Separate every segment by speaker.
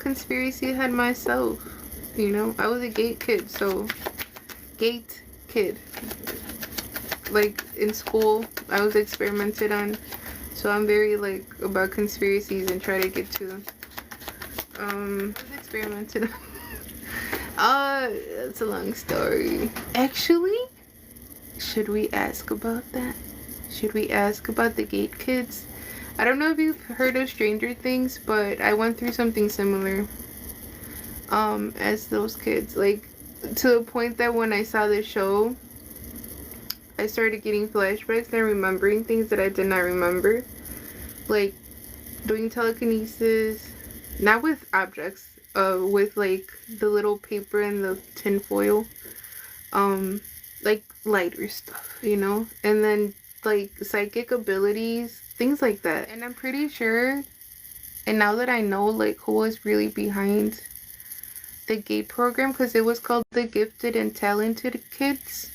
Speaker 1: conspiracy head myself. You know, I was a gate kid, so gate kid. Like in school, I was experimented on, so I'm very like about conspiracies and try to get to. I was experimented on. That's a long story. Actually, should we ask about that? Should we ask about the gate kids? I don't know if you've heard of Stranger Things, but I went through something similar as those kids. Like, to the point that when I saw the show, I started getting flashbacks and remembering things that I did not remember. Like, doing telekinesis, not with objects, with like the little paper and the tin foil. Like lighter stuff, you know? And then like psychic abilities, things like that. And I'm pretty sure, and now that I know like who was really behind the GATE program, because it was called the Gifted and Talented Kids.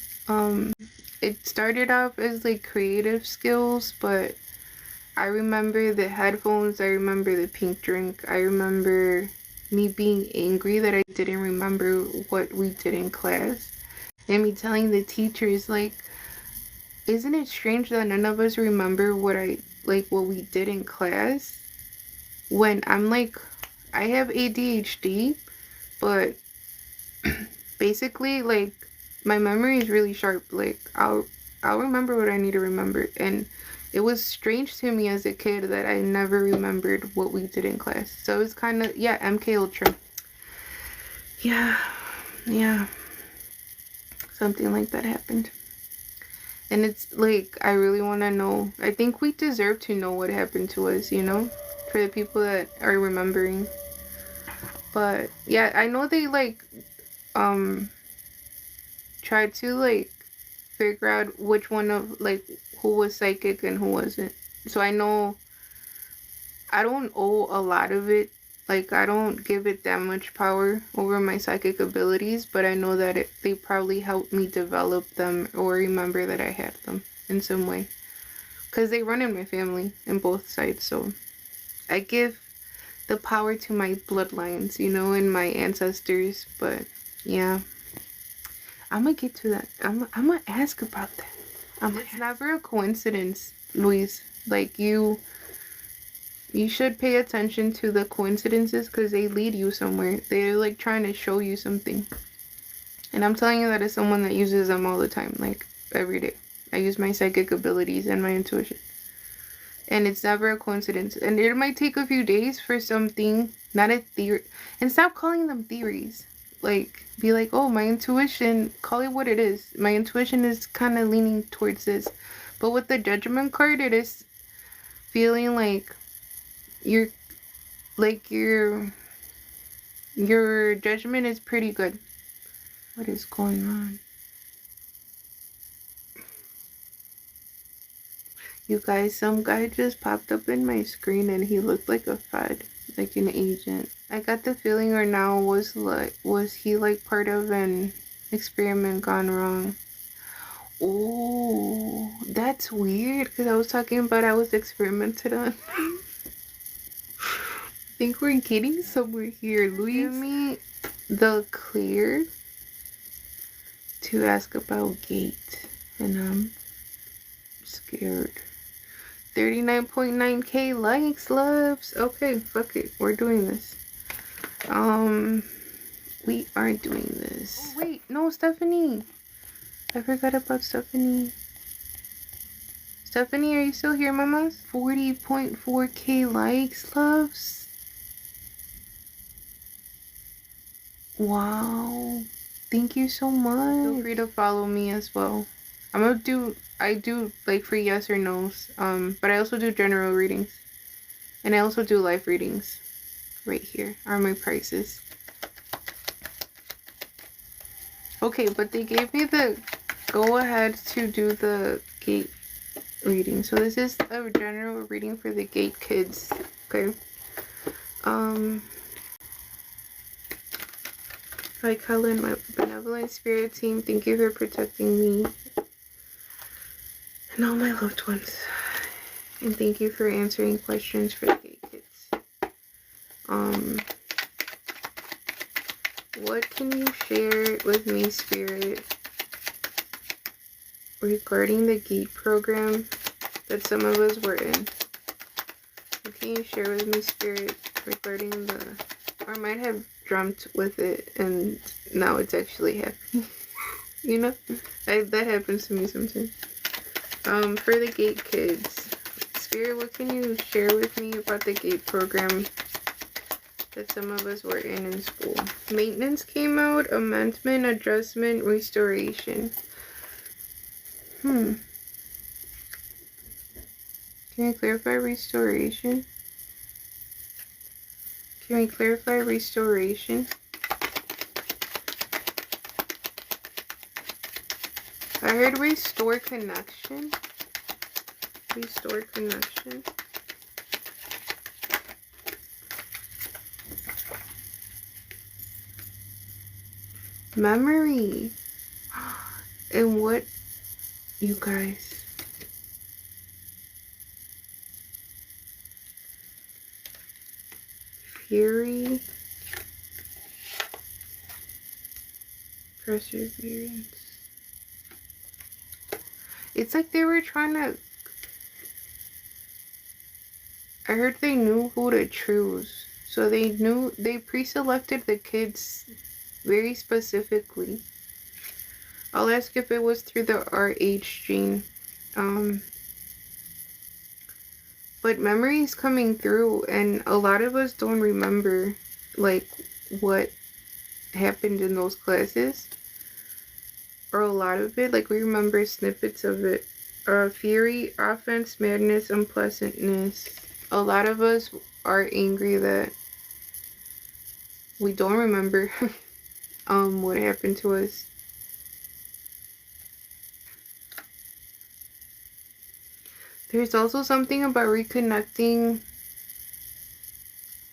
Speaker 1: It started off as like creative skills, but I remember the headphones, I remember the pink drink, I remember me being angry that I didn't remember what we did in class. And me telling the teachers, like, isn't it strange that none of us remember what we did in class? When I'm like, I have ADHD, but basically, like, my memory is really sharp. Like, I'll remember what I need to remember. And it was strange to me as a kid that I never remembered what we did in class. So it's kind of, yeah, MK Ultra. Yeah. Something like that happened. And it's like, I really want to know. I think we deserve to know what happened to us, you know? For the people that are remembering. But yeah, I know they like tried to like figure out which one of like who was psychic and who wasn't. So I know I don't owe a lot of it. Like, I don't give it that much power over my psychic abilities, but I know that they probably helped me develop them or remember that I had them in some way. Because they run in my family in both sides, so I give the power to my bloodlines, you know, and my ancestors. But yeah, I'm gonna get to that. I'm gonna ask about that. It's never a coincidence, Luis. Like, you should pay attention to the coincidences because they lead you somewhere. They're like trying to show you something. And I'm telling you that as someone that uses them all the time, like every day. I use my psychic abilities and my intuition. And it's never a coincidence. And it might take a few days for something, not a theory. And stop calling them theories. Like, be like, oh, my intuition, call it what it is. My intuition is kind of leaning towards this. But with the judgment card, it is feeling like your judgment is pretty good. What is going on? You guys, some guy just popped up in my screen and he looked like a Fed, like an agent. I got the feeling right now was he like part of an experiment gone wrong? Oh, that's weird because I was talking about I was experimented on. I think we're getting somewhere here. Luis, give me the clear to ask about GATE, and I'm scared. 39.9k likes, loves. Okay, fuck it, we're doing this. We are doing this. Oh, wait, no, Stephanie. I forgot about Stephanie. Stephanie, are you still here, mamas? 40.4k likes, loves. Wow, thank you so much. Feel free to follow me as well. I do like free yes or no's, but I also do general readings, and I also do live readings. Right here are my prices. Okay, but they gave me the go ahead to do the GATE reading. So this is a general reading for the GATE kids. Okay. Hi, Helen, my benevolent spirit team. Thank you for protecting me and all my loved ones. And thank you for answering questions for the GATE kids. What can you share with me, Spirit, regarding the GATE program that some of us were in? What can you share with me, Spirit, regarding the... Or I might have dreamt with it and now it's actually happening. You know? That happens to me sometimes. For the GATE kids, Spirit, what can you share with me about the GATE program that some of us were in school? Maintenance came out, amendment, adjustment, restoration. Can we clarify restoration? Can we clarify restoration? I heard restore connection. Restore connection. Memory. And what, you guys? Fury. Perseverance. It's like they were trying to... I heard they knew who to choose. So they pre-selected the kids very specifically. I'll ask if it was through the RH gene. But memory's coming through and a lot of us don't remember like what happened in those classes. Or a lot of it. Like we remember snippets of it. Fury, offense, madness, unpleasantness. A lot of us are angry that we don't remember what happened to us. There's also something about reconnecting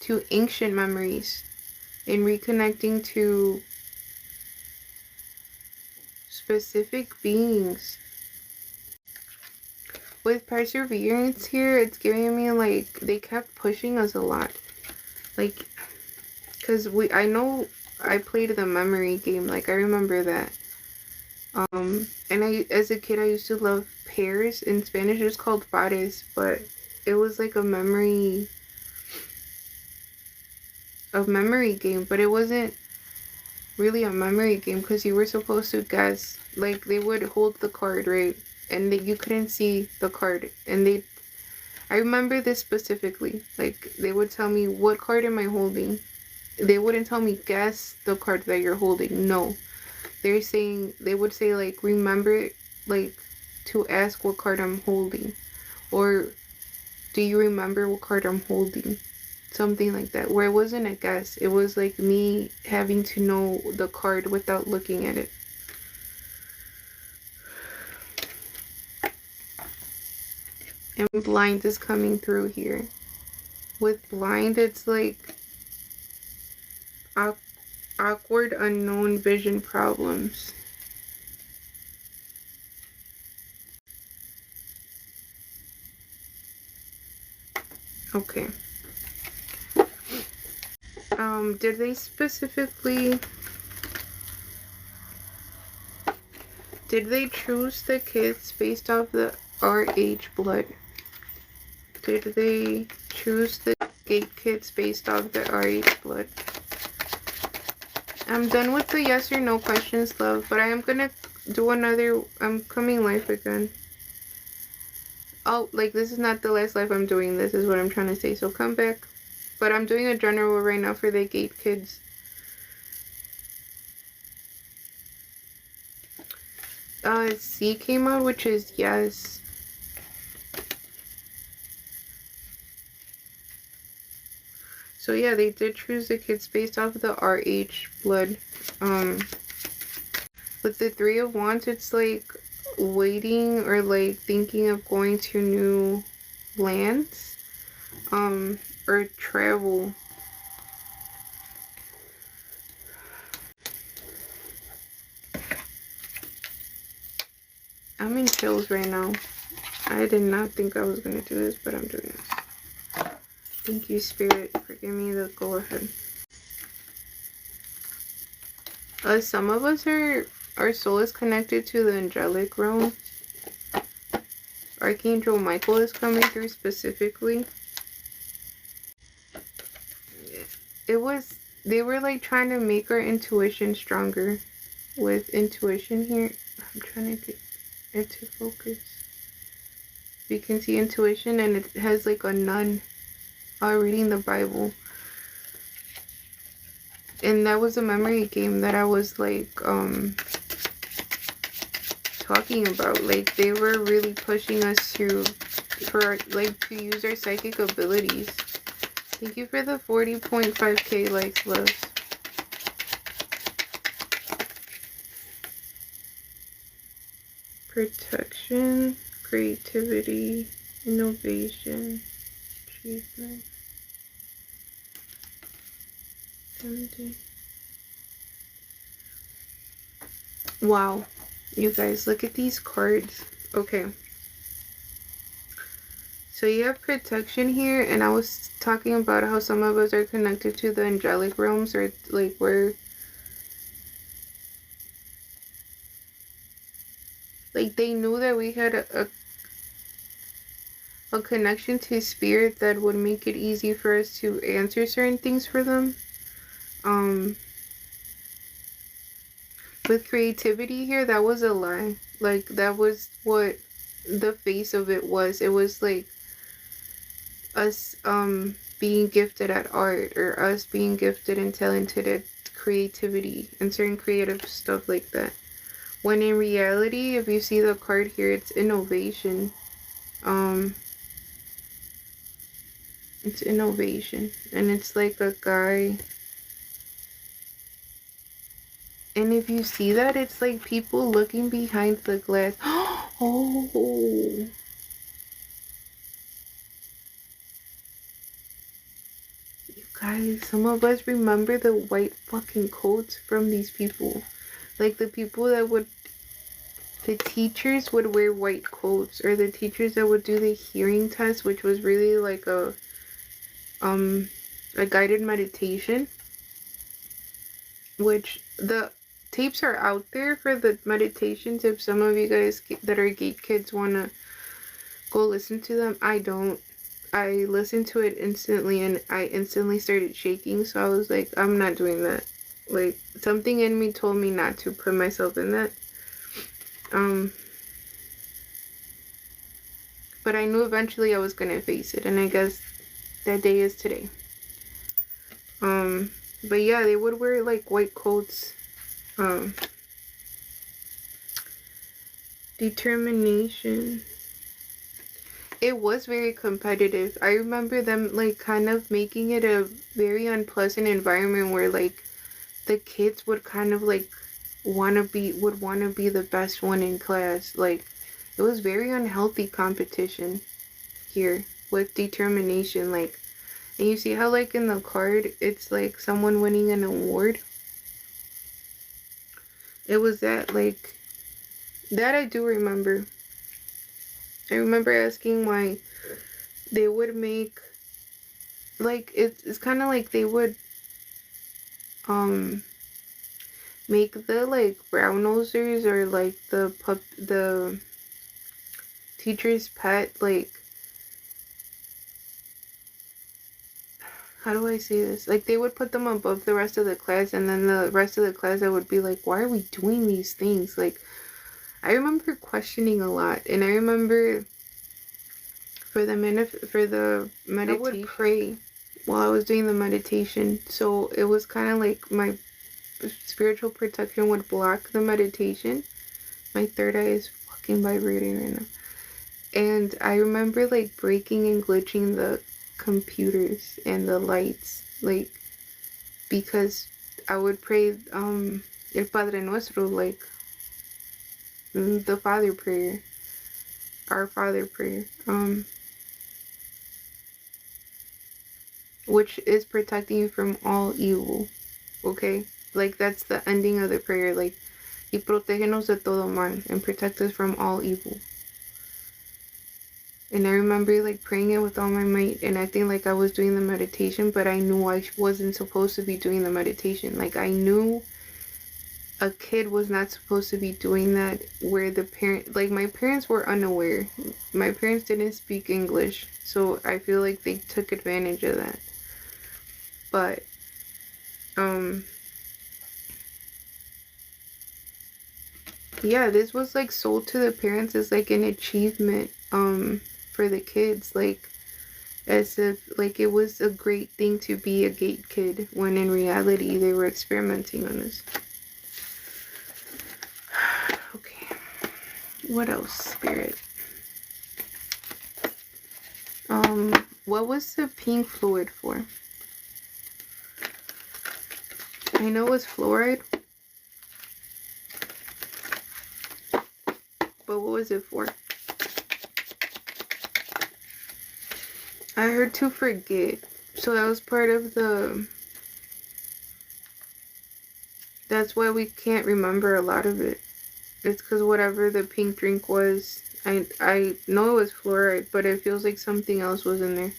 Speaker 1: to ancient memories and reconnecting to specific beings. With perseverance here, it's giving me like they kept pushing us a lot. Like, because I know I played the memory game, like I remember that. And as a kid I used to love pears. In Spanish it's called pares, but it was like a memory game, but it wasn't really a memory game because you were supposed to guess. Like they would hold the card, right? And you couldn't see the card, and I remember this specifically. Like they would tell me, what card am I holding? They wouldn't tell me guess the card that you're holding. No, they would say like, remember like to ask what card I'm holding, or do you remember what card I'm holding? Something like that, where it wasn't a guess. It was like me having to know the card without looking at it. And blind is coming through here. With blind, it's like awkward, unknown vision problems. Okay. Did they specifically... Did they choose the kids based off the RH blood? Did they choose the GATE kids based off the RH blood? I'm done with the yes or no questions, love, but I am gonna do another... I'm coming live again. Oh, like, this is not the last live I'm doing. This is what I'm trying to say, so come back. But I'm doing a general right now for the GATE kids. C came out, which is yes. So yeah, they did choose the kids based off of the RH blood. With the Three of Wands, it's like waiting or like thinking of going to new lands, or travel. I'm in chills right now. I did not think I was gonna do this, but I'm doing this. Thank you, Spirit, for giving me the go ahead. Some of us are, our soul is connected to the angelic realm. Archangel Michael is coming through specifically. They were like trying to make our intuition stronger with intuition here. I'm trying to get it to focus. You can see intuition, and it has like a nun reading the Bible. And that was a memory game that I was like talking about. Like they were really pushing us to use our psychic abilities. Thank you for the 40.5k likes, loves. Protection, creativity, innovation, achievement. Wow, you guys, look at these cards. Okay, so you have protection here, and I was talking about how some of us are connected to the angelic realms, or like where like they knew that we had a connection to spirit that would make it easy for us to answer certain things for them. With creativity here, that was a lie. Like that was what the face of it was. It was like us being gifted at art, or us being gifted and talented at creativity and certain creative stuff like that. When in reality, if you see the card here, it's innovation. It's innovation, and it's like a guy. And if you see that, it's like people looking behind the glass. Oh, you guys, some of us remember the white fucking coats from these people. Like the people that would, the teachers would wear white coats, or the teachers that would do the hearing test, which was really like a guided meditation, which the tapes are out there for the meditations. If some of you guys that are Gate kids want to go listen to them, I don't. I listened to it instantly, and I instantly started shaking, so I was like, I'm not doing that. Like, something in me told me not to put myself in that. But I knew eventually I was gonna face it, and I guess that day is today. But yeah, they would wear like white coats. Determination. It was very competitive. I remember them like kind of making it a very unpleasant environment where like the kids would kind of like want to be the best one in class. Like it was very unhealthy competition here with determination. Like, and you see how like in the card it's like someone winning an award. It was that, like, that I do remember. I remember asking why they would make, like, it's kind of like they would make the like brown nosers, or like the teacher's pet, like, how do I say this? Like, they would put them above the rest of the class, and then the rest of the class I would be like, why are we doing these things? Like, I remember questioning a lot, and I remember for the meditation, I would pray while I was doing the meditation. So it was kind of like my spiritual protection would block the meditation. My third eye is fucking vibrating right now. And I remember like breaking and glitching the computers and the lights, like, because I would pray El Padre Nuestro, like the Father prayer, our Father prayer, which is protecting you from all evil. Okay, like that's the ending of the prayer, like, y protégenos de todo mal, and protect us from all evil. And I remember like praying it with all my might and acting like I was doing the meditation, but I knew I wasn't supposed to be doing the meditation. Like, I knew a kid was not supposed to be doing that, where the parent, like, my parents were unaware. My parents didn't speak English, so I feel like they took advantage of that. But um yeah, this was like sold to the parents as like an achievement for the kids, like as if like it was a great thing to be a gate kid, when in reality they were experimenting on us. Okay, what else, spirit? What was the pink fluid for? I know it was fluoride, but what was it for? I heard to forget, so that was part of the, that's why we can't remember a lot of it. It's because whatever the pink drink was, I know it was fluoride, but it feels like something else was in there.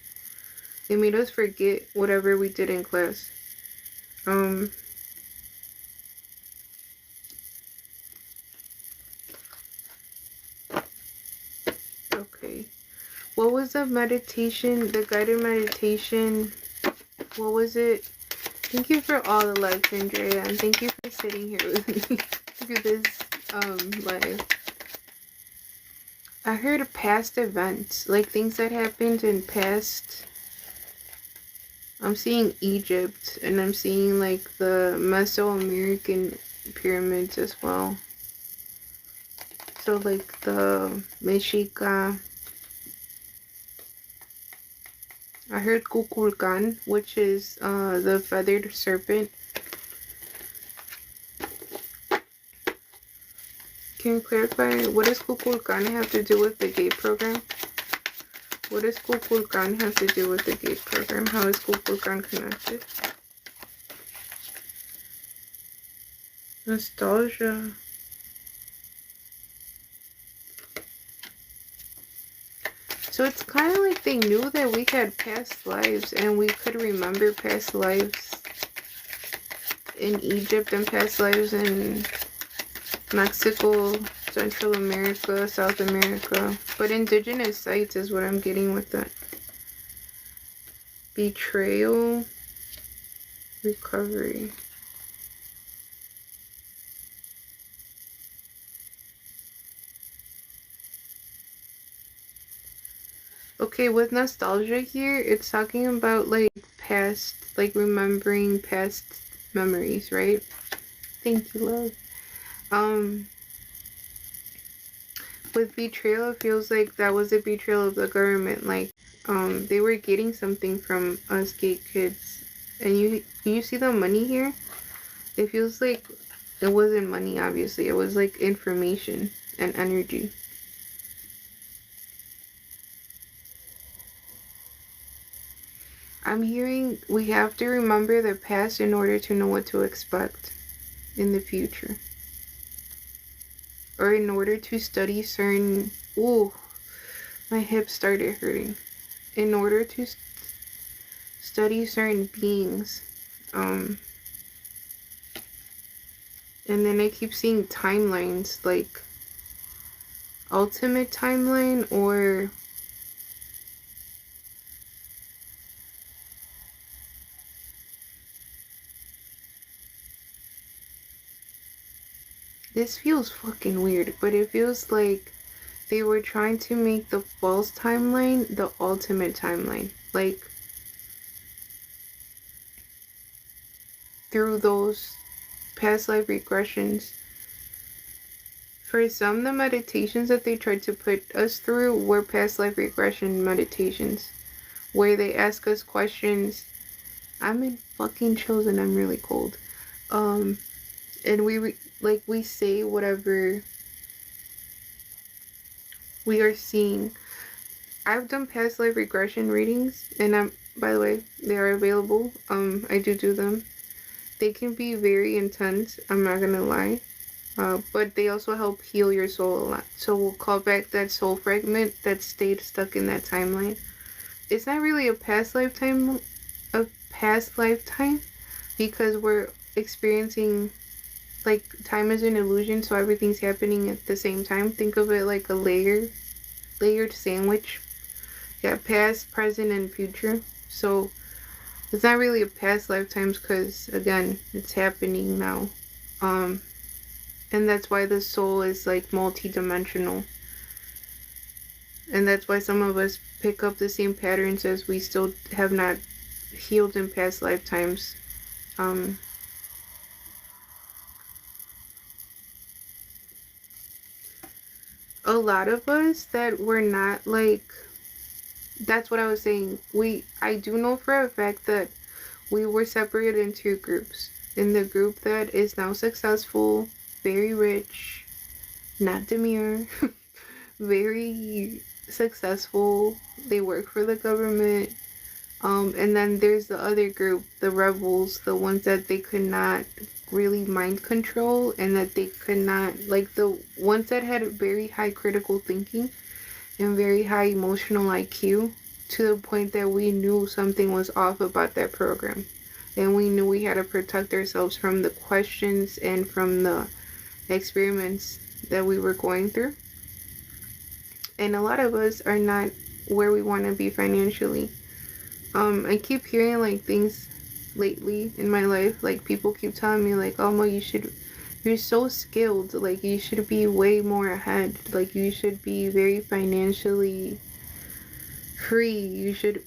Speaker 1: It made us forget whatever we did in class. Okay. What was the meditation, the guided meditation? What was it? Thank you for all the likes, Andrea, and thank you for sitting here with me through this live. I heard past events, like things that happened in past. I'm seeing Egypt, and I'm seeing like the Mesoamerican pyramids as well. So like the Mexica. I heard Kukulkan, which is the feathered serpent. Can you clarify, what does Kukulkan have to do with the GATE program? What does Kukulkan have to do with the GATE program? How is Kukulkan connected? Nostalgia. So it's kind of like they knew that we had past lives and we could remember past lives in Egypt and past lives in Mexico, Central America, South America. But indigenous sites is what I'm getting with that. Betrayal. Recovery. Okay, with nostalgia here, it's talking about like past, like remembering past memories, right? Thank you, love. With betrayal, it feels like that was a betrayal of the government. Like, they were getting something from us gate kids. And you see the money here? It feels like it wasn't money, obviously. It was like information and energy. I'm hearing we have to remember the past in order to know what to expect in the future. Or in order to study certain... Ooh, my hip started hurting. In order to study certain beings. And then I keep seeing timelines, like ultimate timeline or... This feels fucking weird, but it feels like they were trying to make the false timeline the ultimate timeline. Like, through those past life regressions. For some, the meditations that they tried to put us through were past life regression meditations, where they ask us questions. I'm in fucking chills and I'm really cold. And we say whatever we are seeing. I've done past life regression readings, and by the way, they are available. I do them. They can be very intense, I'm not gonna lie. But they also help heal your soul a lot. So we'll call back that soul fragment that stayed stuck in that timeline. It's not really a past lifetime, because we're experiencing like time is an illusion, so everything's happening at the same time. Think of it like a layered sandwich. You got past, present, and future. So it's not really a past lifetimes because again, it's happening now. Um, and that's why the soul is like multi-dimensional. And that's why some of us pick up the same patterns as we still have not healed in past lifetimes. Um, a lot of us that were not like, that's what I was saying. I do know for a fact that we were separated into groups. In the group that is now successful, very rich, not demure, very successful. They work for the government. And then there's the other group, the rebels, the ones that they could not really mind control and that they could not, like the ones that had very high critical thinking and very high emotional IQ to the point that we knew something was off about that program. And we knew we had to protect ourselves from the questions and from the experiments that we were going through. And a lot of us are not where we want to be financially. I keep hearing like things lately in my life, like people keep telling me like, oh, you're so skilled, like you should be way more ahead, like you should be very financially free, you should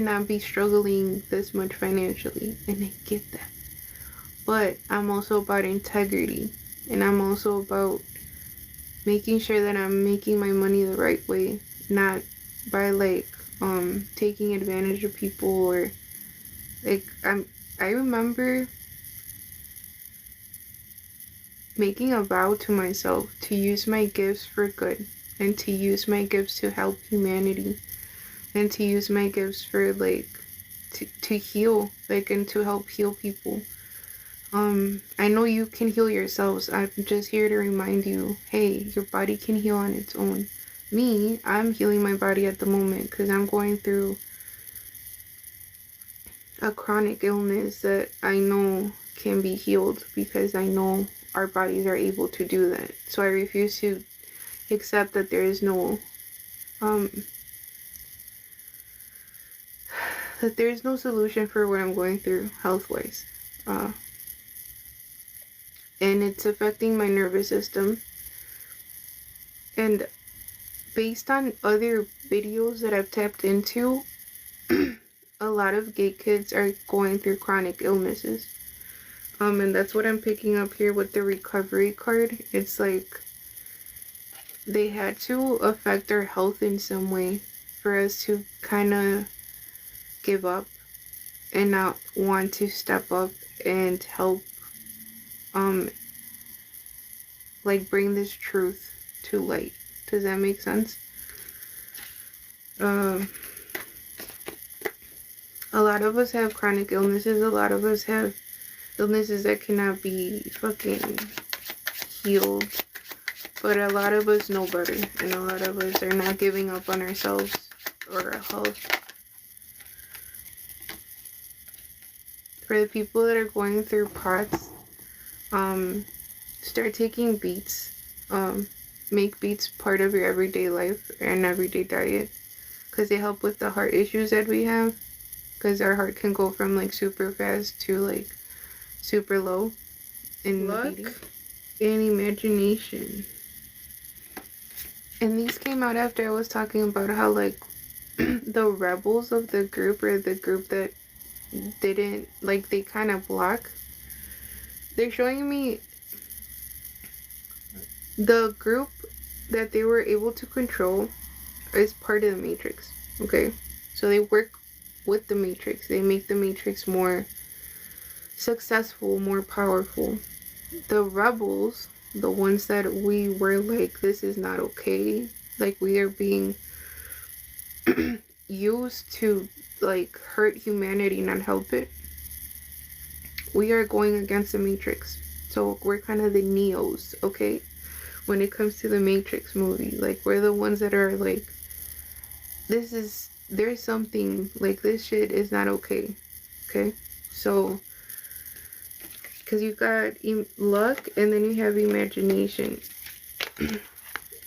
Speaker 1: not be struggling this much financially. And I get that, but I'm also about integrity, and I'm also about making sure that I'm making my money the right way, not by like taking advantage of people or like I remember making a vow to myself to use my gifts for good and to use my gifts to help humanity and to use my gifts for like to heal, like, and to help heal people. I know you can heal yourselves. I'm just here to remind you, hey, your body can heal on its own. Me, I'm healing my body at the moment because I'm going through a chronic illness that I know can be healed because I know our bodies are able to do that. So I refuse to accept that there is no that there's no solution for what I'm going through health-wise. And it's affecting my nervous system. And based on other videos that I've tapped into, a lot of gate kids are going through chronic illnesses. And that's what I'm picking up here with the recovery card. It's like they had to affect our health in some way for us to kind of give up and not want to step up and help like bring this truth to light. Does that make sense? A lot of us have chronic illnesses. A lot of us have illnesses that cannot be fucking healed. But a lot of us know better. And a lot of us are not giving up on ourselves or our health. For the people that are going through POTS, start taking beets. Make beets part of your everyday life and everyday diet. Because they help with the heart issues that we have. Because our heart can go from like super fast to like super low in luck beating. And imagination. And these came out after I was talking about how like the rebels of the group, or the group that didn't, like, they kind of block. They're showing me the group that they were able to control is part of the Matrix. Okay, so they work with the Matrix. They make the Matrix more successful, more powerful. The rebels, the ones that we were like, this is not okay, like we are being used to like hurt humanity, not help it. We are going against the Matrix. So we're kind of the Neos, okay? When it comes to the Matrix movie, like we're the ones that are like, there's something, like this shit is not okay. Okay? So because you got luck and then you have imagination.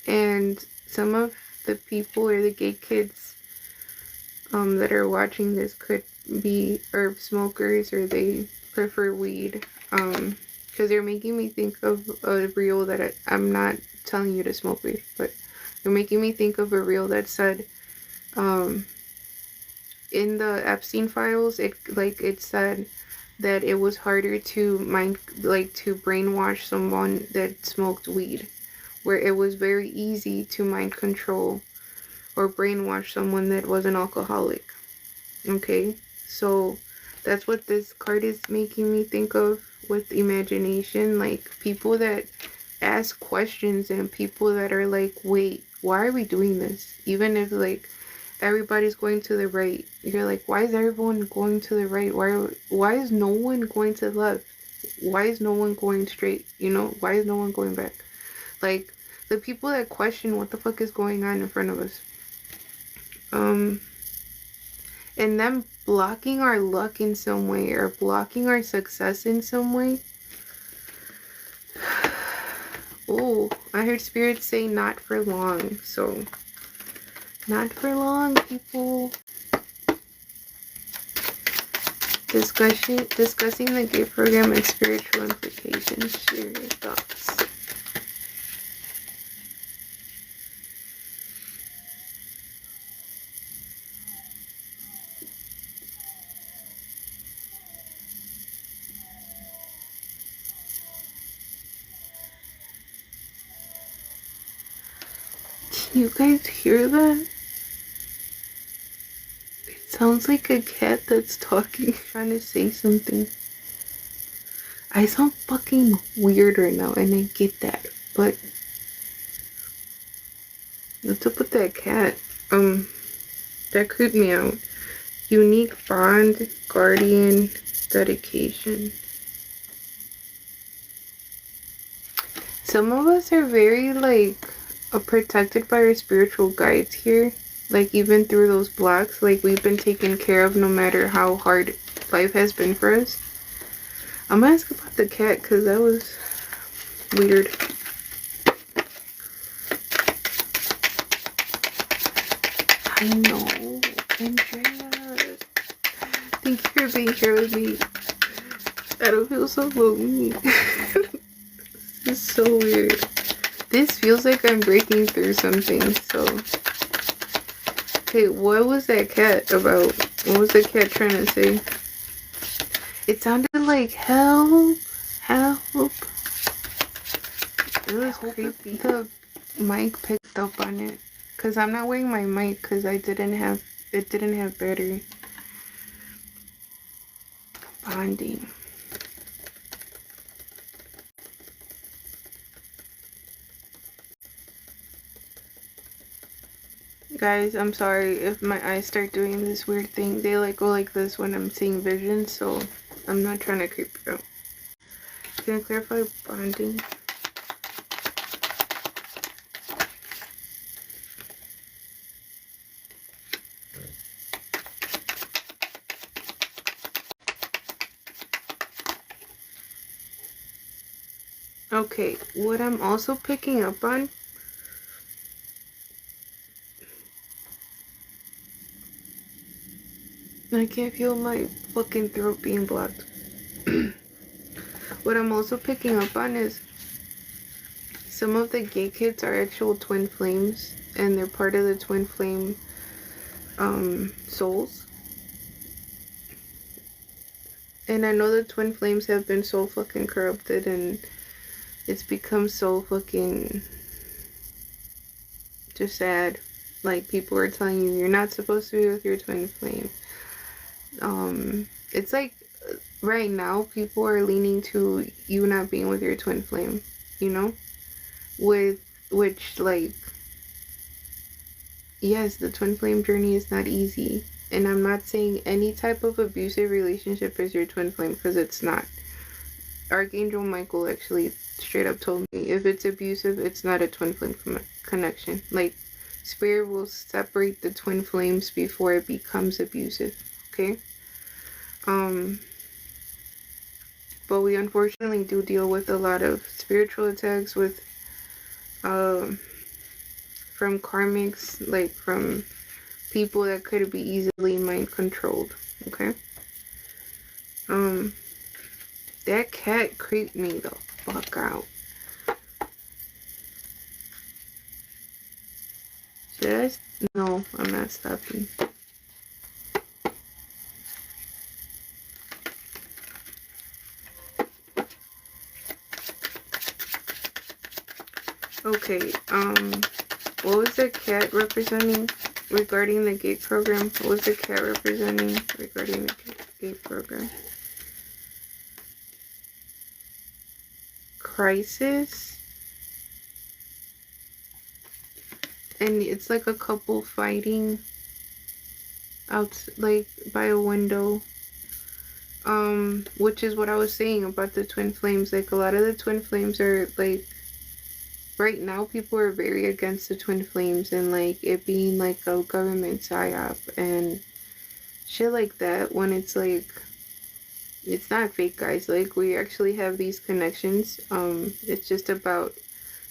Speaker 1: And some of the people or the gay kids that are watching this could be herb smokers, or they prefer weed, because they're making me think of a reel that I'm not telling you to smoke weed, but they're making me think of a reel that said, in the Epstein files, it said that it was harder to to brainwash someone that smoked weed, where it was very easy to mind control or brainwash someone that was an alcoholic. Okay, so that's what this card is making me think of with imagination. Like, people that ask questions and people that are like, wait, why are we doing this? Even if like everybody's going to the right, you're like, why is everyone going to the right? Why is no one going to the left? Why is no one going straight? Why is no one going back? Like, the people that question what the fuck is going on in front of us, and them blocking our luck in some way, or blocking our success in some way. Oh, I heard Spirit say not for long. So, not for long, people. Discussing the GATE program and spiritual implications. Share your thoughts. Can you guys hear that? It sounds like a cat that's talking, trying to say something. I sound fucking weird right now, and I get that, but what's up with that cat? That creeped me out. Unique bond, guardian, dedication. Some of us are very protected by our spiritual guides here. Like, even through those blocks, like, we've been taken care of no matter how hard life has been for us. I'm gonna ask about the cat because that was weird. I know, Andrea. Thank you for being here with me. I don't feel so lonely. This is so weird. This feels like I'm breaking through something, so. Okay, what was that cat about? What was the cat trying to say? It sounded like help, help. It was creepy. The mic picked up on it, cause I'm not wearing my mic because it didn't have battery. Bonding. Guys, I'm sorry if my eyes start doing this weird thing. They go like this when I'm seeing visions, so I'm not trying to creep you out. Can I clarify bonding? Okay, what I'm also picking up on, I can't feel my fucking throat being blocked. What I'm also picking up on is some of the gay kids are actual twin flames, and they're part of the twin flame souls. And I know the twin flames have been so fucking corrupted, and it's become so fucking just sad. Like, people are telling you you're not supposed to be with your twin flame. It's like right now people are leaning to you not being with your twin flame, which yes, the twin flame journey is not easy, and I'm not saying any type of abusive relationship is your twin flame, because it's not. Archangel Michael actually straight up told me if it's abusive, it's not a twin flame connection. Like, spirit will separate the twin flames before it becomes abusive. Okay. but we unfortunately do deal with a lot of spiritual attacks with from karmics, like from people that could be easily mind controlled. Okay. That cat creeped me the fuck out. Should I? No, I'm not stopping. Okay, what was the cat representing regarding the GATE program? What was the cat representing regarding the GATE program? Crisis? And it's like a couple fighting out, like, by a window. Which is what I was saying about the twin flames. Like, a lot of the twin flames are, like, right now people are very against the twin flames and, like, it being, like, a government psyop and shit like that, when it's, like, it's not fake, guys. Like, we actually have these connections. It's just about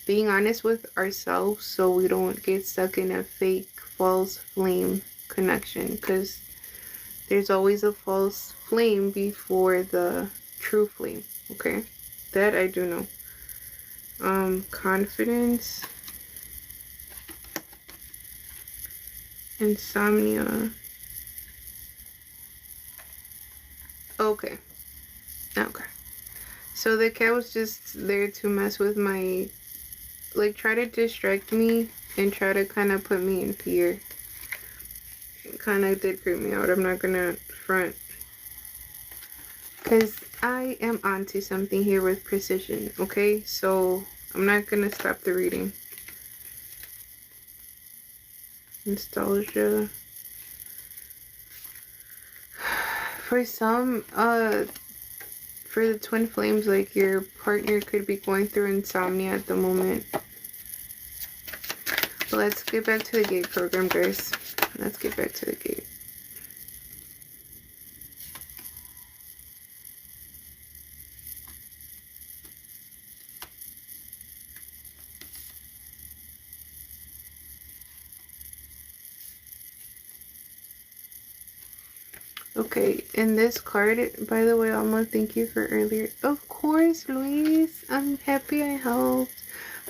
Speaker 1: being honest with ourselves so we don't get stuck in a fake, false flame connection, because there's always a false flame before the true flame. Okay, that I do know. Confidence, insomnia. Okay. So the cat was just there to mess with my, like, try to distract me and try to kind of put me in fear. It kind of did creep me out. I'm not gonna front, because I am onto something here with precision. Okay, so I'm not gonna stop the reading. Nostalgia. For some, for the twin flames, like, your partner could be going through insomnia at the moment. But let's get back to the GATE program, guys. Let's get back to the GATE. Okay, in this card, by the way, Alma, thank you for earlier. Of course, Luis. I'm happy I helped.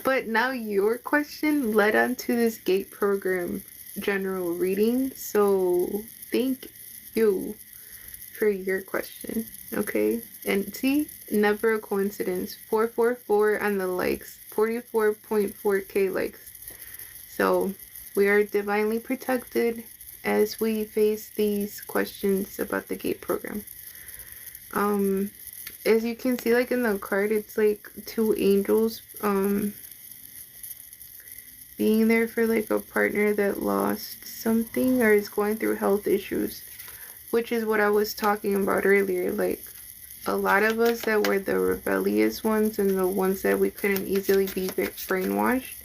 Speaker 1: But now your question led on to this GATE program general reading. So thank you for your question. Okay, and see, never a coincidence. 444 on the likes, 44.4k likes. So we are divinely protected as we face these questions about the GATE program. As you can see, like, in the card, it's like two angels being there for, like, a partner that lost something or is going through health issues, which is what I was talking about earlier. Like, a lot of us that were the rebellious ones and the ones that we couldn't easily be brainwashed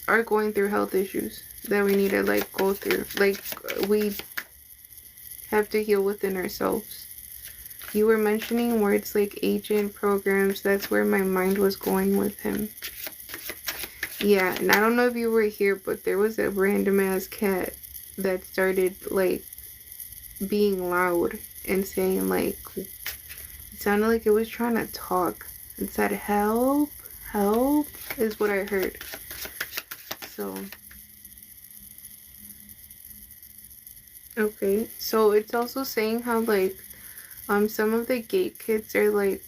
Speaker 1: are going through health issues that we need to, like, go through. Like, we have to heal within ourselves. You were mentioning words like agent, programs. That's where my mind was going with him. Yeah, and I don't know if you were here, but there was a random ass cat that started, like, being loud and saying, like, it sounded like it was trying to talk. It said, help, help, is what I heard. So, okay, so it's also saying how, like, some of the GATE kids are, like,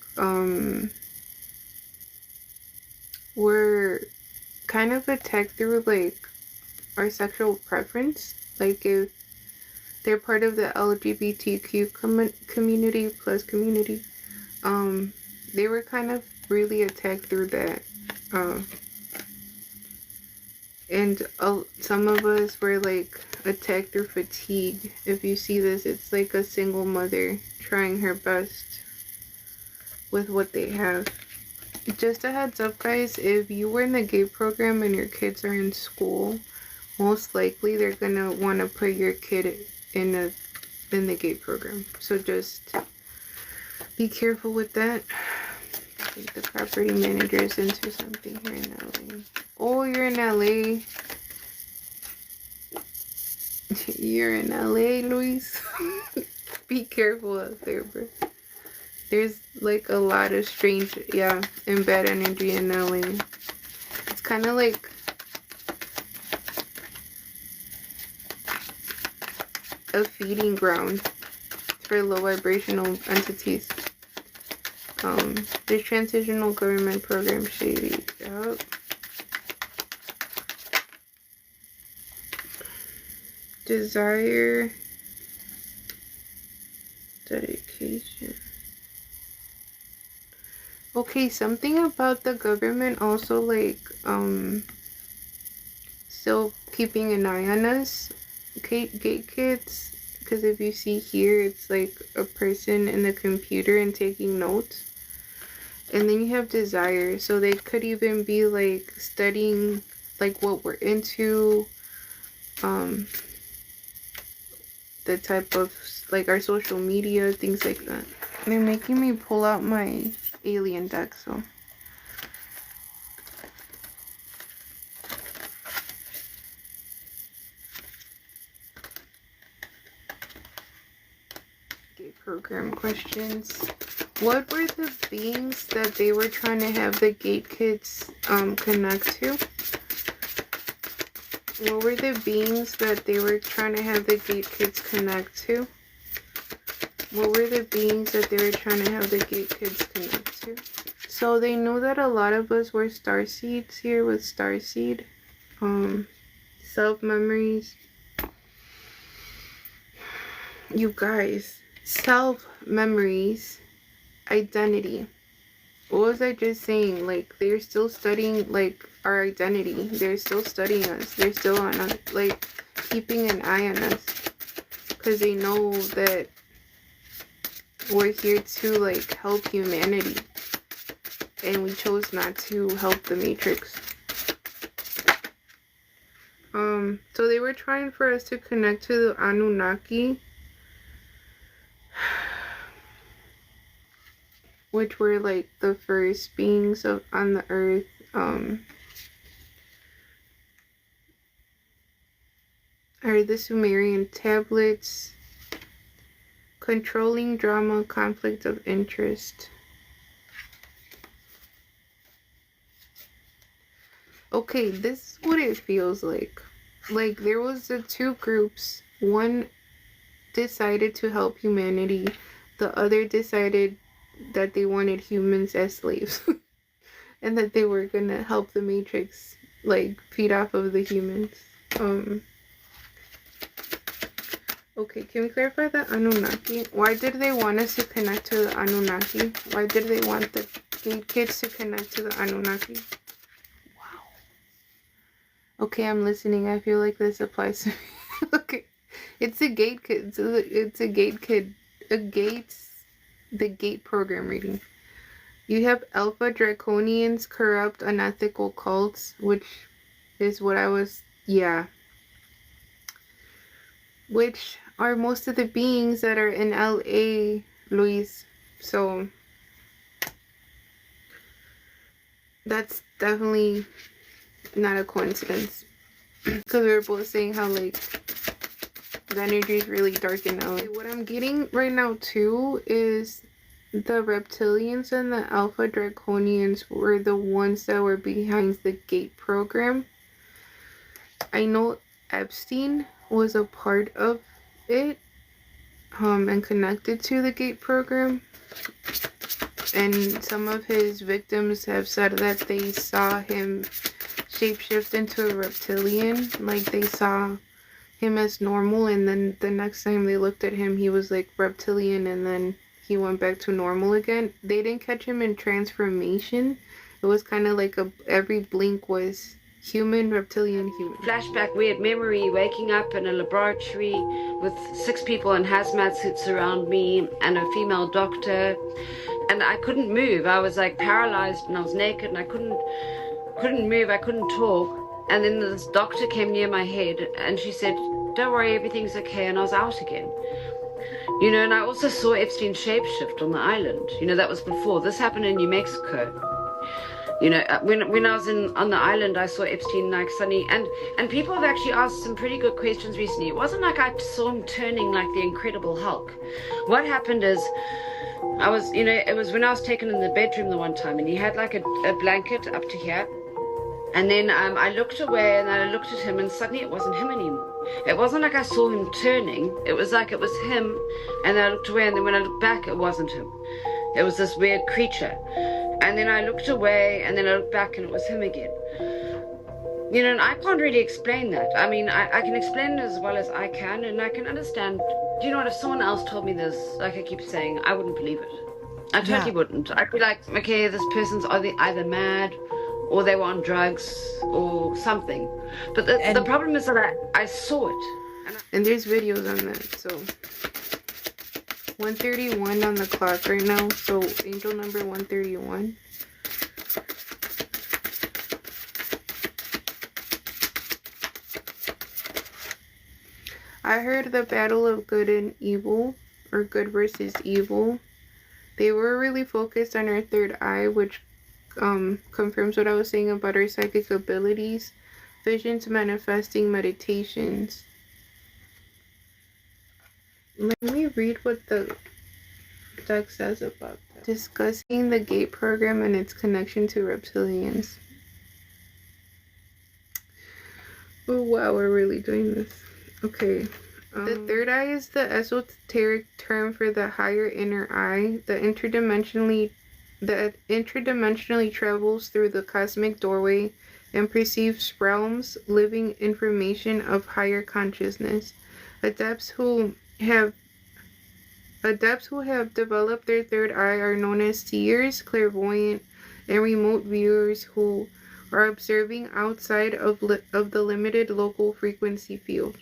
Speaker 1: were kind of attacked through, like, our sexual preference. Like, if they're part of the LGBTQ community plus community, they were kind of really attacked through that. And some of us were, like, attacked through fatigue. If you see this, it's like a single mother trying her best with what they have. Just a heads up, guys, if you were in the GATE program and your kids are in school, most likely they're gonna want to put your kid in a in the GATE program. So just be careful with that. I think the property manager is into something here in LA. Oh, you're in LA. You're in LA, Luis. Be careful out there, bro. There's like a lot of strange, and bad energy in LA. It's kind of like a feeding ground for low vibrational entities. This transitional government program shady. Yup. Desire, dedication. Okay, something about the government also, like, still keeping an eye on us, gate kids, because if you see here, it's like a person in the computer and taking notes. And then you have desire, so they could even be like studying like what we're into, the type of like our social media, things like that. They're making me pull out my alien deck, so okay, program questions. What were the beings that they were trying to have the gate kids connect to? What were the beings that they were trying to have the gate kids connect to? What were the beings that they were trying to have the gate kids connect to? So they knew that a lot of us were star seeds here with starseed. Self-memories. You guys, self-memories, identity. What was I just saying? Like, they're still studying, like, our identity. They're still studying us. They're still on us, like, keeping an eye on us. Because they know that we're here to, like, help humanity. And we chose not to help the Matrix. So they were trying for us to connect to the Anunnaki, which were like the first beings on the earth. Are the Sumerian tablets, controlling drama, conflict of interest. Okay, this is what it feels like. Like, there was the two groups. One decided to help humanity. The other decided that they wanted humans as slaves. And that they were gonna help the Matrix, like, feed off of the humans. Okay, can we clarify the Anunnaki? Why did they want us to connect to the Anunnaki? Why did they want the gate kids to connect to the Anunnaki? Wow. Okay, I'm listening. I feel like this applies to me. Okay. It's a gate kid. It's a gate kid. The GATE program reading. You have Alpha Draconians, corrupt, unethical cults, which is what I was, which are most of the beings that are in LA, Luis. So that's definitely not a coincidence. Because we were both saying how, like, the energy is really dark in LA. What I'm getting right now too is the reptilians and the Alpha Draconians were the ones that were behind the GATE program. I know Epstein was a part of it, and connected to the GATE program. And some of his victims have said that they saw him shapeshift into a reptilian. Like, they saw him as normal, and then the next time they looked at him, he was like reptilian, and then he went back to normal again. They didn't catch him in transformation. It was kind of like every blink was human, reptilian, human.
Speaker 2: Flashback, weird memory, waking up in a laboratory with 6 people in hazmat suits around me and a female doctor, and I couldn't move. I was like paralyzed, and I was naked, and I couldn't move. I couldn't talk. And then this doctor came near my head, and she said, "Don't worry, everything's okay," and I was out again. You know, and I also saw Epstein shapeshift on the island. You know, that was before. This happened in New Mexico. You know, when I was on the island, I saw Epstein like suddenly, and people have actually asked some pretty good questions recently. It wasn't like I saw him turning like the Incredible Hulk. What happened is, I was, you know, it was when I was taken in the bedroom the one time, and he had like a blanket up to here, and then I looked away, and then I looked at him, and suddenly it wasn't him anymore. It wasn't like I saw him turning. It was like it was him, and then I looked away, and then when I looked back, it wasn't him. It was this weird creature. And then I looked away, and then I looked back, and it was him again. You know, and I can't really explain that. I mean, I can explain it as well as I can, and I can understand. Do you know what? If someone else told me this, like I keep saying, I wouldn't believe it. I totally wouldn't. I'd be like, okay, this person's either mad, or they were on drugs, or something. But the problem is that I saw it.
Speaker 1: And there's videos on that, so 1:31 on the clock right now, so angel number 131. I heard the battle of good and evil, or good versus evil. They were really focused on our third eye, which confirms what I was saying about our psychic abilities, visions, manifesting, meditations. Let me read what the deck says about that. Discussing the GATE program and its connection to reptilians. Oh wow, we're really doing this. Okay. The third eye is the esoteric term for the higher inner eye that interdimensionally travels through the cosmic doorway and perceives realms, living information of higher consciousness. Adepts who have developed their third eye are known as seers, clairvoyant, and remote viewers who are observing outside of the limited local frequency field.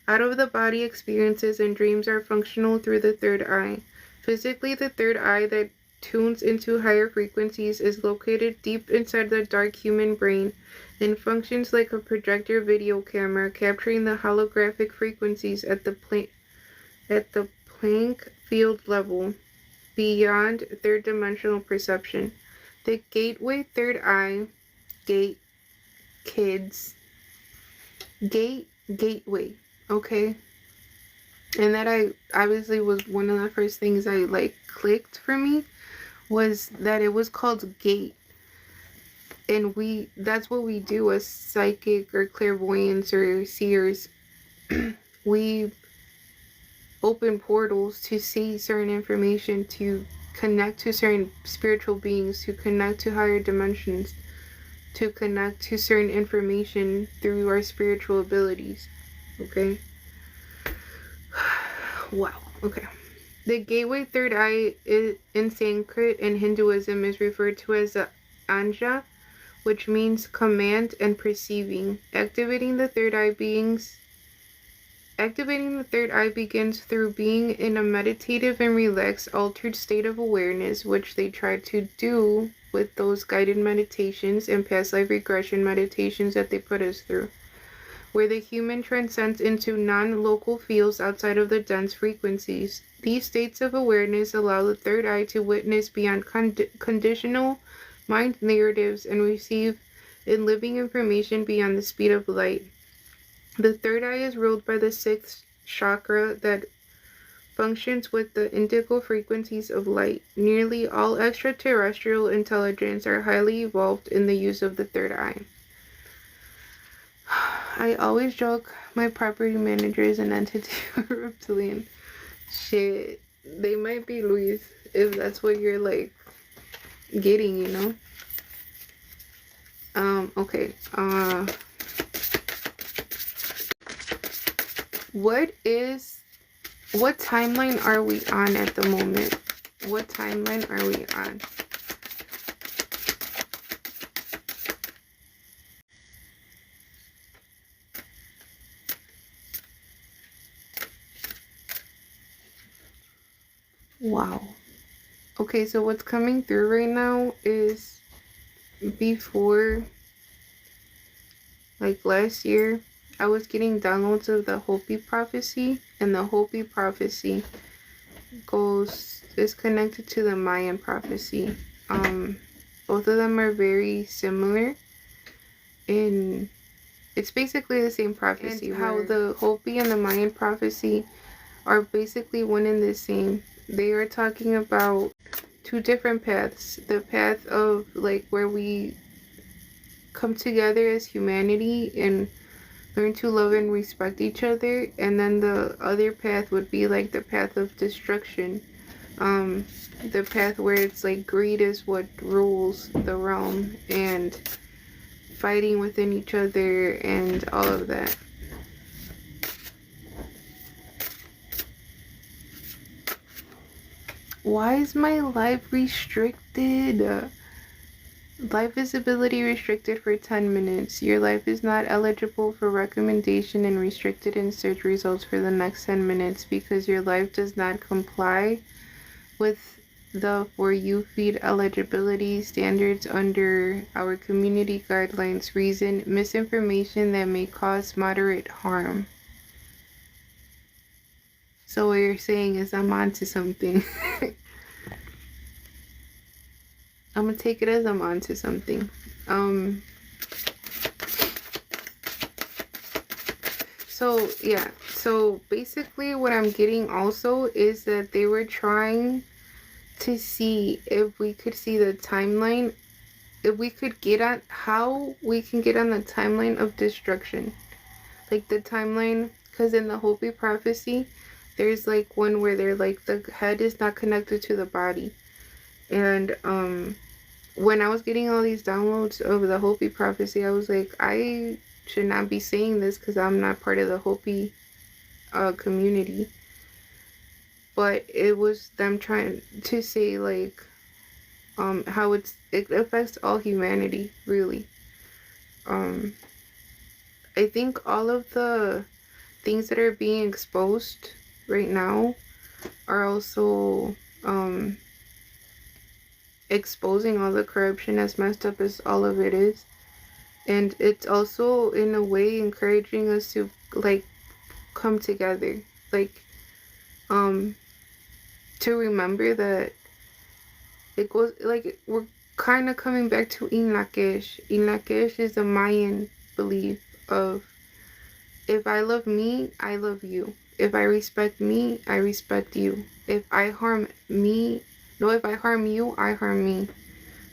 Speaker 1: Out-of-the-body experiences and dreams are functional through the third eye. Physically, the third eye that tunes into higher frequencies is located deep inside the dark human brain and functions like a projector video camera, capturing the holographic frequencies at the Planck field level, beyond third-dimensional perception. The gateway third eye, gate, kids, gateway, okay? And that I obviously was one of the first things I like clicked for me, was that it was called GATE. And that's what we do as psychic or clairvoyants or seers. We open portals to see certain information, to connect to certain spiritual beings, to connect to higher dimensions, to connect to certain information through our spiritual abilities. Okay? Wow. Okay. The gateway third eye in Sanskrit and Hinduism is referred to as the anja, which means command and perceiving. Activating the third eye begins through being in a meditative and relaxed, altered state of awareness, which they try to do with those guided meditations and past life regression meditations that they put us through, where the human transcends into non-local fields outside of the dense frequencies. These states of awareness allow the third eye to witness beyond conditional mind narratives and receive in living information beyond the speed of light. The third eye is ruled by the sixth chakra that functions with the indigo frequencies of light. Nearly all extraterrestrial intelligence are highly evolved in the use of the third eye. I always joke my property manager is an entity or reptilian. Shit, they might be, Luis, if that's what you're like getting, you know? Okay. What timeline are we on at the moment? What timeline are we on? Wow. Okay, so what's coming through right now is before, like last year, I was getting downloads of the Hopi prophecy, and the Hopi prophecy is connected to the Mayan prophecy. Both of them are very similar in it's basically the same prophecy. And how the Hopi and the Mayan prophecy are basically one and the same. They are talking about two different paths. The path of like where we come together as humanity and learn to love and respect each other, and then the other path would be like the path of destruction. The path where it's like greed is what rules the realm, and fighting within each other and all of that. Why is my life restricted? Life visibility restricted for 10 minutes. Your life is not eligible for recommendation and restricted in search results for the next 10 minutes because your life does not comply with the For You feed eligibility standards under our community guidelines. Reason: misinformation that may cause moderate harm. So what you're saying is I'm onto something. I'm gonna take it as I'm onto something. So yeah, so basically what I'm getting also is that they were trying to see if we could see the timeline, if we could get on, how we can get on the timeline of destruction. Like the timeline, because in the Hopi prophecy, there's like one where they're like the head is not connected to the body. And when I was getting all these downloads of the Hopi prophecy, I was like, I should not be saying this because I'm not part of the Hopi community. But it was them trying to say like how it affects all humanity, really. I think all of the things that are being exposed right now are also exposing all the corruption, as messed up as all of it is. And it's also in a way encouraging us to like come together, like to remember that it goes like we're kind of coming back to Inlakesh. Inlakesh is a Mayan belief of if I love me, I love you. If I respect me, I respect you. If I harm me, no, if I harm you, I harm me.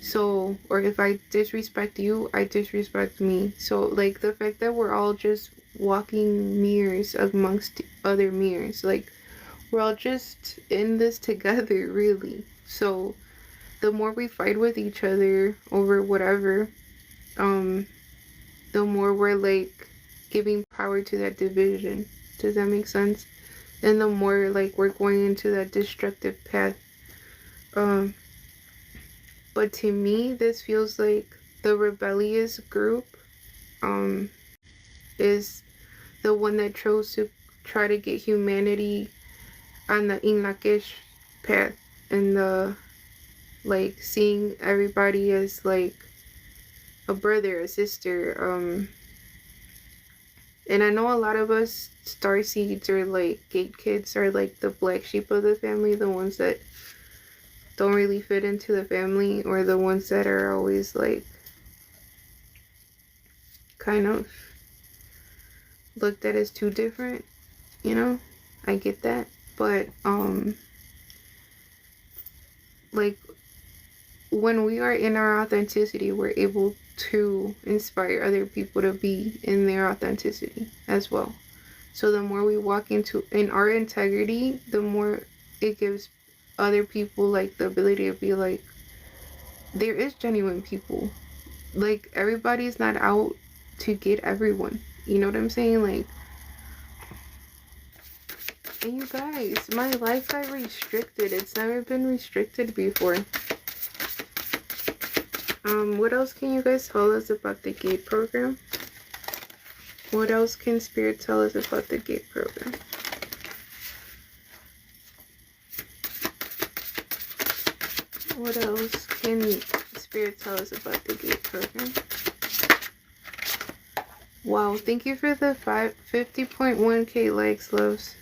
Speaker 1: So, or if I disrespect you, I disrespect me. So, like, the fact that we're all just walking mirrors amongst other mirrors. Like, we're all just in this together, really. So, the more we fight with each other over whatever, the more we're, like, giving power to that division. Does that make sense? And the more, like, we're going into that destructive path. But to me, this feels like the rebellious group is the one that chose to try to get humanity on the Inlakesh path, and the like seeing everybody as like a brother, a sister. And I know a lot of us starseeds or like gate kids are like the black sheep of the family, the ones that don't really fit into the family, or the ones that are always like kind of looked at as too different, you know. I get that, but like when we are in our authenticity, we're able to inspire other people to be in their authenticity as well. So the more we walk in our integrity, the more it gives other people like the ability to be like, there is genuine people. Like, everybody's not out to get everyone. You know what I'm saying? Like, and you guys, my life got restricted. It's never been restricted before. What else can you guys tell us about the GATE program? What else can Spirit tell us about the GATE program? What else can Spirit tell us about the GATE program? Wow, thank you for the 50.1k likes, loves.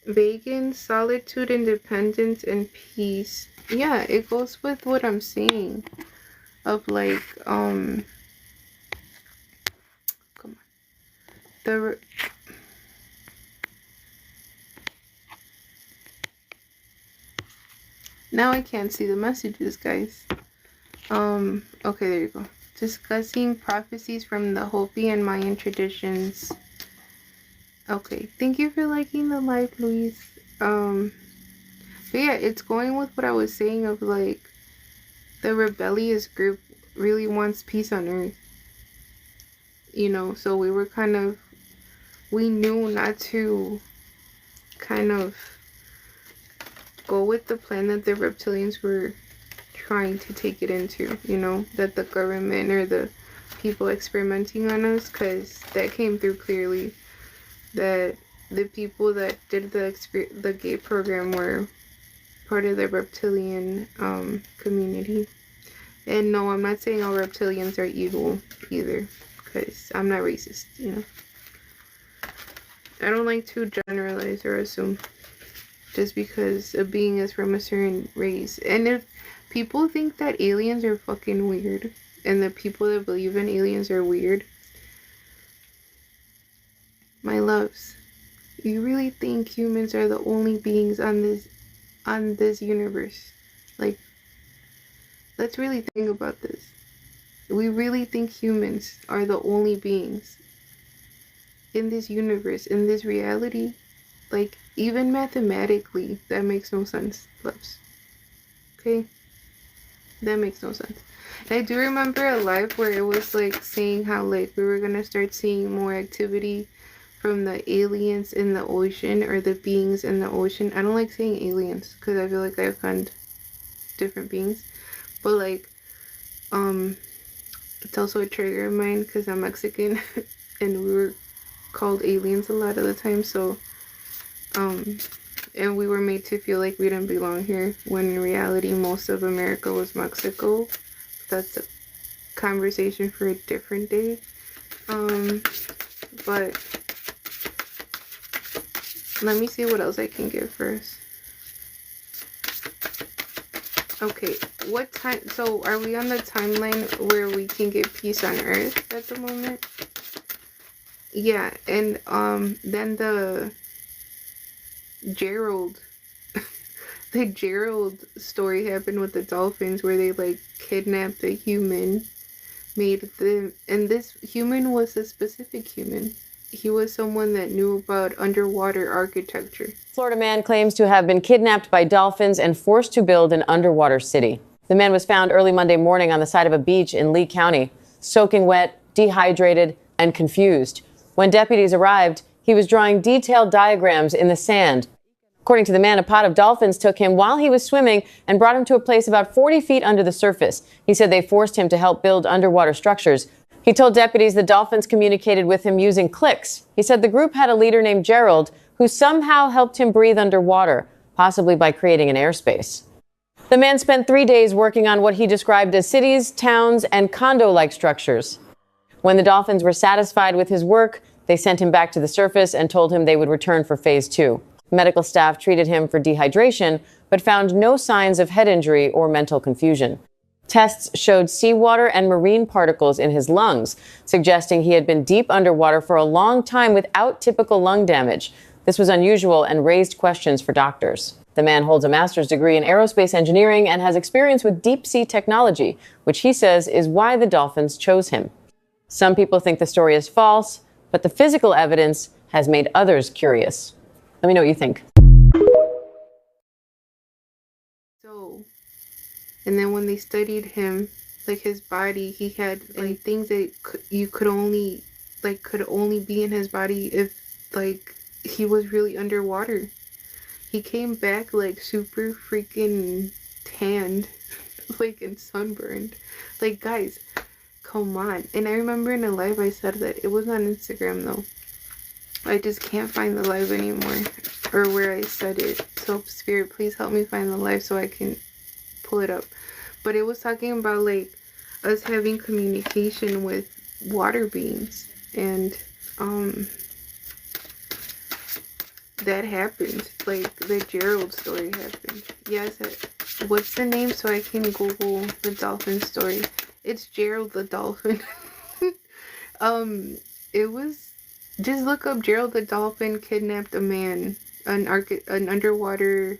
Speaker 1: Vegan, solitude, independence, and peace. Yeah, it goes with what I'm saying of like, come on, the, now I can't see the messages, guys. Okay, there you go. Discussing prophecies from the Hopi and Mayan traditions. Okay, thank you for liking the live, Luis. But yeah, it's going with what I was saying of like, the rebellious group really wants peace on earth. You know, so we knew not to kind of go with the plan that the reptilians were trying to take it into, you know, that the government or the people experimenting on us, because that came through clearly that the people that did the GA.T.E program were part of the reptilian community. And no, I'm not saying all reptilians are evil either, because I'm not racist, you know. I don't like to generalize or assume just because a being is from a certain race. And if people think that aliens are fucking weird, and the people that believe in aliens are weird, my loves, you really think humans are the only beings on this universe? Like, let's really think about this. We really think humans are the only beings in this universe, in this reality? Like, even mathematically, that makes no sense, loves. Okay? That makes no sense. And I do remember a live where it was like saying how like we were gonna start seeing more activity from the aliens in the ocean, or the beings in the ocean. I don't like saying aliens because I feel like I offend different beings. But like, it's also a trigger of mine because I'm Mexican and we were called aliens a lot of the time. So, and we were made to feel like we didn't belong here, when in reality most of America was Mexico. That's a conversation for a different day. But let me see what else I can get first. Okay, what time? So are we on the timeline where we can get peace on Earth at the moment? Yeah, and then the Gerald the Gerald story happened with the dolphins, where they like kidnapped a human, and this human was a specific human. He was someone that knew about underwater architecture.
Speaker 3: Florida man claims to have been kidnapped by dolphins and forced to build an underwater city. The man was found early Monday morning on the side of a beach in Lee County, soaking wet, dehydrated, and confused. When deputies arrived, he was drawing detailed diagrams in the sand. According to the man, a pod of dolphins took him while he was swimming and brought him to a place about 40 feet under the surface. He said they forced him to help build underwater structures. He told deputies the dolphins communicated with him using clicks. He said the group had a leader named Gerald who somehow helped him breathe underwater, possibly by creating an airspace. The man spent 3 days working on what he described as cities, towns, and condo-like structures. When the dolphins were satisfied with his work, they sent him back to the surface and told him they would return for phase 2. Medical staff treated him for dehydration, but found no signs of head injury or mental confusion. Tests showed seawater and marine particles in his lungs, suggesting he had been deep underwater for a long time without typical lung damage. This was unusual and raised questions for doctors. The man holds a master's degree in aerospace engineering and has experience with deep-sea technology, which he says is why the dolphins chose him. Some people think the story is false, but the physical evidence has made others curious. Let me know what you think.
Speaker 1: So, and then when they studied him, like his body, he had like things that could only be in his body if like he was really underwater. He came back like super freaking tanned, like, and sunburned. Like, guys, come on. And I remember in a live I said that it was on Instagram though. I just can't find the live anymore, or where I said it. So Spirit, please help me find the live so I can pull it up. But it was talking about like us having communication with water beings, and that happened. Like, the Gerald story happened. Yes, what's the name so I can Google the dolphin story? It's Gerald the dolphin. It was, just look up Gerald the dolphin kidnapped a man, an underwater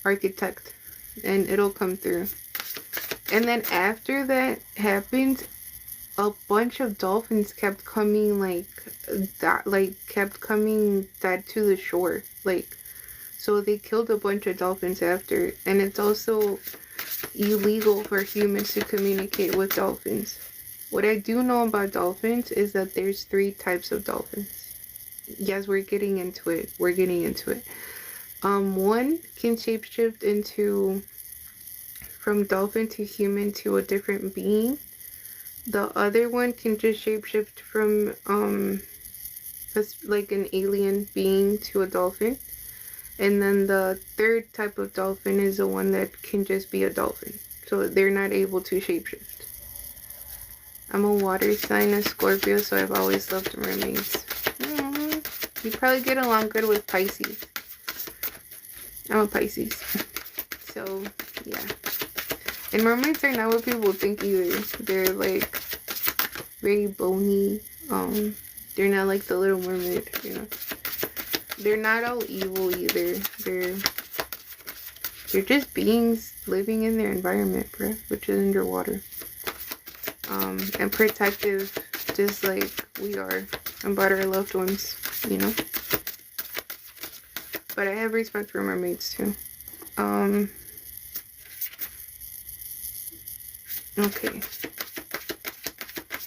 Speaker 1: architect, and it'll come through. And then after that happened, a bunch of dolphins kept coming that to the shore. Like, so they killed a bunch of dolphins after, and it's also illegal for humans to communicate with dolphins. What I do know about dolphins is that there's 3 types of dolphins. Yes, we're getting into it. One can shapeshift from dolphin to human to a different being. The other one can just shapeshift from like an alien being to a dolphin. And then the third type of dolphin is the one that can just be a dolphin. So they're not able to shapeshift. I'm a water sign, a Scorpio, so I've always loved mermaids. You probably get along good with Pisces. I'm a Pisces. So, yeah. And mermaids are not what people think either. They're like very bony. They're not like the Little Mermaid, you know. They're not all evil either. They're just beings living in their environment, bro, which is underwater. And protective, just like we are about our loved ones, you know. But I have respect for mermaids too. Okay.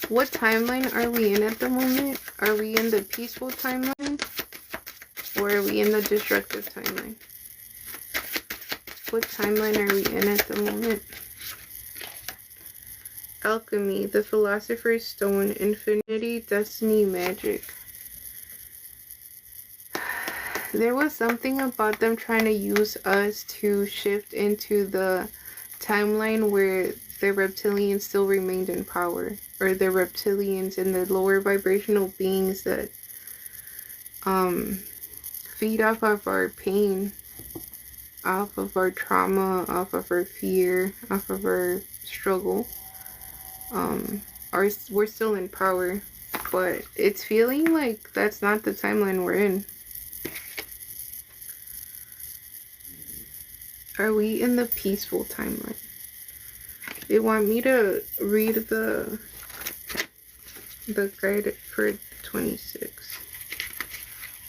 Speaker 1: What timeline are we in at the moment? Are we in the peaceful timeline? Or are we in the destructive timeline? What timeline are we in at the moment? Alchemy, the Philosopher's Stone, Infinity, Destiny, Magic. There was something about them trying to use us to shift into the timeline where the reptilians still remained in power. Or the reptilians and the lower vibrational beings that feed off of our pain, off of our trauma, off of our fear, off of our struggle. We're still in power, but it's feeling like that's not the timeline we're in. Are we in the peaceful timeline? They want me to read the guide for 26.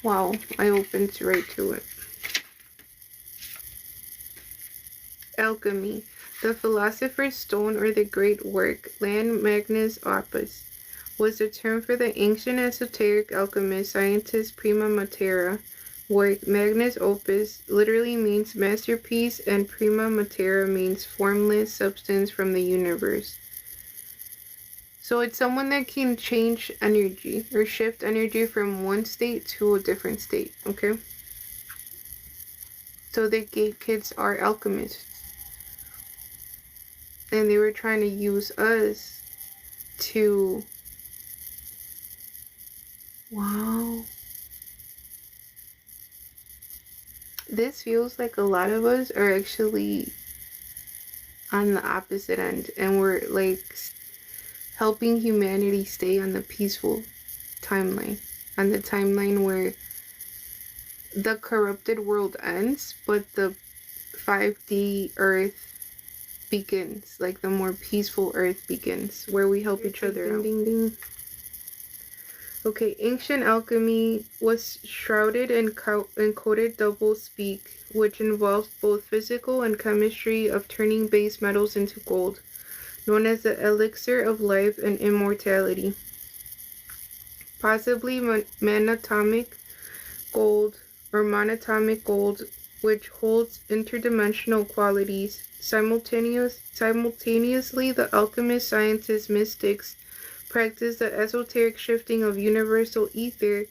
Speaker 1: Wow, I opened right to it. Alchemy, the Philosopher's Stone, or the Great Work, Land Magnus Opus, was the term for the ancient esoteric alchemist scientist prima matera work. Magnus Opus literally means masterpiece, and prima matera means formless substance from the universe. So it's someone that can change energy or shift energy from one state to a different state, okay? So the Gate Kids are alchemists. And they were trying to use us to... Wow. This feels like a lot of us are actually on the opposite end. And we're like helping humanity stay on the peaceful timeline. On the timeline where the corrupted world ends, but the 5D Earth begins, like the more peaceful Earth begins, where we help each other out. Ding, ding, ding. Okay, ancient alchemy was shrouded in coded double speak, which involved both physical and chemistry of turning base metals into gold, known as the elixir of life and immortality. Possibly monatomic gold or monatomic gold, which holds interdimensional qualities. Simultaneously, the alchemists, scientists, mystics practice the esoteric shifting of universal ether,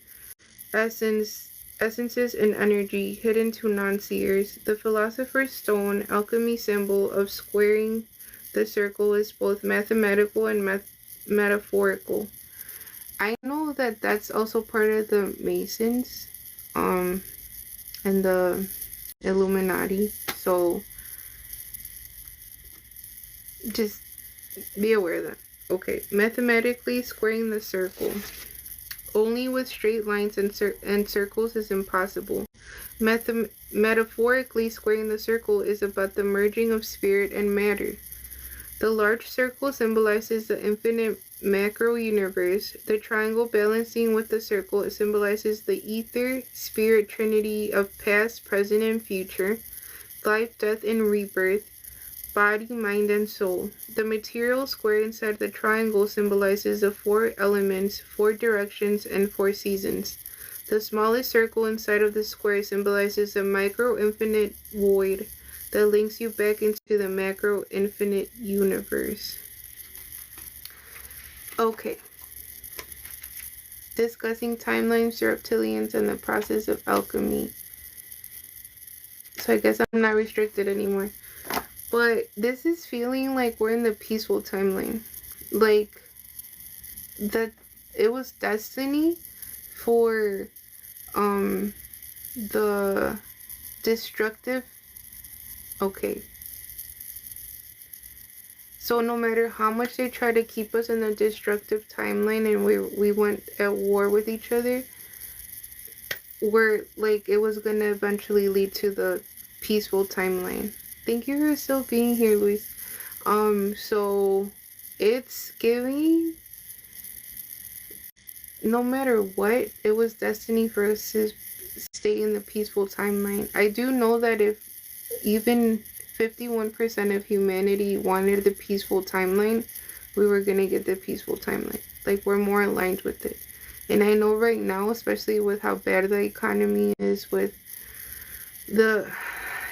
Speaker 1: essences, and energy hidden to non-seers. The Philosopher's Stone alchemy symbol of squaring the circle is both mathematical and metaphorical. I know that that's also part of the Masons. and the Illuminati. So just be aware of that. Okay, mathematically squaring the circle. Only with straight lines and circles is impossible. Metaphorically, squaring the circle is about the merging of spirit and matter. The large circle symbolizes the infinite macro universe. The triangle balancing with the circle symbolizes the ether, spirit trinity of past, present, and future, life, death, and rebirth, body, mind, and soul. The material square inside the triangle symbolizes the 4 elements, 4 directions, and 4 seasons. The smallest circle inside of the square symbolizes the micro infinite void that links you back into the macro infinite universe. Okay. Discussing timelines, reptilians, and the process of alchemy. So I guess I'm not restricted anymore. But this is feeling like we're in the peaceful timeline. Like that it was destiny for the destructive. Okay. So no matter how much they try to keep us in the destructive timeline and we went at war with each other, we're like, it was gonna eventually lead to the peaceful timeline. Thank you for still being here, Luis. So it's giving, no matter what, it was destiny for us to stay in the peaceful timeline. I do know that if even 51% of humanity wanted the peaceful timeline, we were gonna get the peaceful timeline. Like, we're more aligned with it. And I know right now, especially with how bad the economy is, with the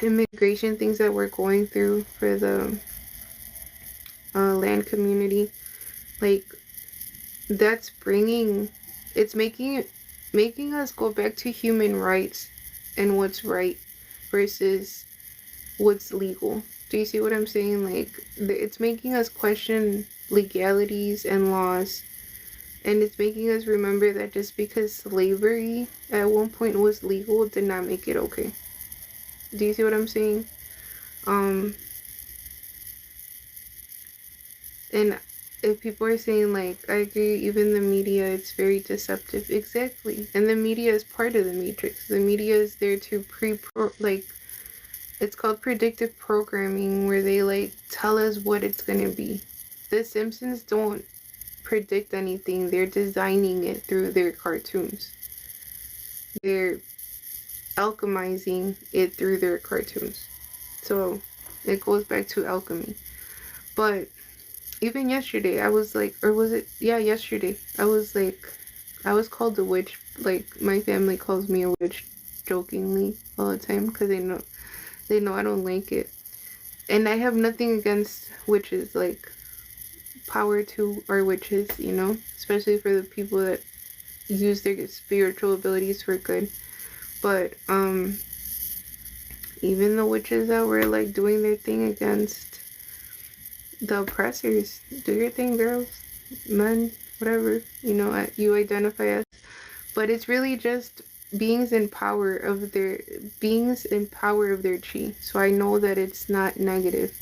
Speaker 1: immigration things that we're going through for the land community, like, that's bringing, it's making us go back to human rights and what's right versus what's legal. Do you see what I'm saying? Like, it's making us question legalities and laws, and it's making us remember that just because slavery at one point was legal did not make it okay. Do you see what I'm saying? And if people are saying, like, I agree, even the media, it's very deceptive. Exactly. And the media is part of the matrix. The media is there to it's called predictive programming, where they like tell us what it's gonna be. The Simpsons don't predict anything. They're designing it through their cartoons. They're alchemizing it through their cartoons. So it goes back to alchemy. But even yesterday, I was like, or was it? Yeah, yesterday. I was like, I was called a witch. Like, my family calls me a witch jokingly all the time because they know I don't like it. And I have nothing against witches. Like, power to our witches, you know? Especially for the people that use their spiritual abilities for good. But, even the witches that were, like, doing their thing against the oppressors, do your thing, girls, men, whatever, you know, you identify as. But it's really just beings in power of their chi. So I know that it's not negative,